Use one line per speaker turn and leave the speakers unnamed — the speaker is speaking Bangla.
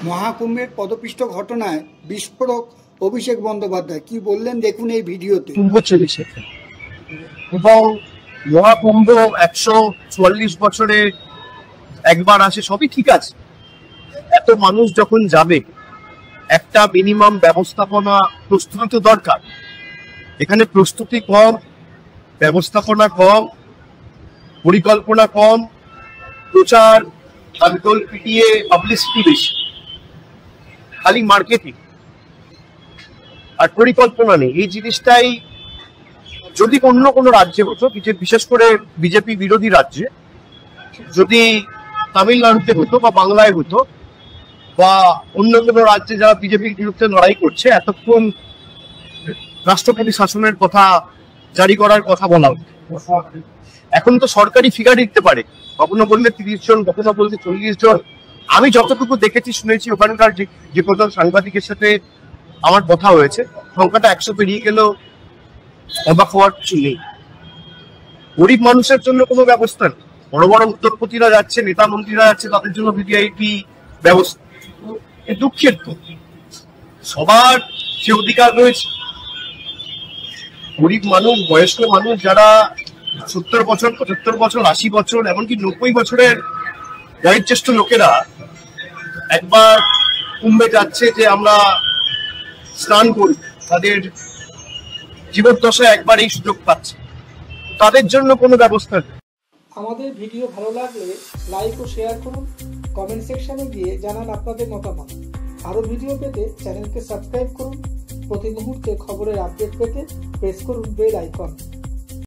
মহাকুম্ভের পদপিষ্ট ঘটনায় বিস্ফোরক অভিষেক বন্দ্যোপাধ্যায় কি বললেন দেখুন এই ভিডিওতে।
কুম্ভ চলেছে এবং মহাকুম্ভ 144 বছরে একবার আসে, সবই ঠিক আছে। এত মানুষ যখন যাবে একটা মিনিমাম ব্যবস্থাপনা প্রস্তুতি তো দরকার। এখানে প্রস্তুতি কম, ব্যবস্থাপনা কম, পরিকল্পনা কম, প্রচার আন্দোলন পিটিয়ে পাবলিসিটি বেশি, খালি মার্কেটিং আর পরিকল্পনা নেই। এই জিনিসটাই যদি অন্য কোনো রাজ্যে হতো, বিশেষ করে বিজেপি বিরোধী রাজ্যে, যদি তামিলনাড়ুতে হতো বা বাংলায় হতো বা অন্য কোনো রাজ্যে যারা বিজেপির বিরুদ্ধে লড়াই করছে, এতক্ষণ রাষ্ট্রপতি শাসনের কথা জারি করার কথা বলা হতো। এখন তো সরকারি ফিগার দিতে পারে, কখনো বললে 30 জন, কখনো বললে 40 জন। আমি যতটুকু দেখেছি শুনেছি, ওখানকার যে প্রধান সাংবাদিকের সাথে আমার কথা হয়েছে, সংখ্যাটা 100 পেরিয়ে গেলেও অবাক হওয়ার কিছু নেই। গরিব মানুষের জন্য কোনো ব্যবস্থা নেই। বড় বড় উদ্যোগপতিরা যাচ্ছে, নেতা মন্ত্রীরা যাচ্ছে, তাদের জন্য ভিভিআইপি ব্যবস্থা। দুঃখের তো সবার সে অধিকার রয়েছে। গরিব মানুষ, বয়স্ক মানুষ যারা 70 বছর, 75 বছর, 80 বছর, এমনকি 90 বছরের বয়োজ্যেষ্ঠ লোকেরা একবার কুম্ভে যাচ্ছে যে আমরা স্নান করি, তাদের জীবদ্দশায় একবার এই সুযোগ পাচ্ছে, তাদের জন্য কোনো ব্যবস্থা নেই।
আমাদের ভিডিও ভালো লাগলে লাইক ও শেয়ার করুন, কমেন্ট সেকশনে গিয়ে জানান আপনাদের মতামত। আরও ভিডিও পেতে চ্যানেলকে সাবস্ক্রাইব করুন। প্রতি মুহূর্তে খবরের আপডেট পেতে প্রেস করুন বেল আইকন।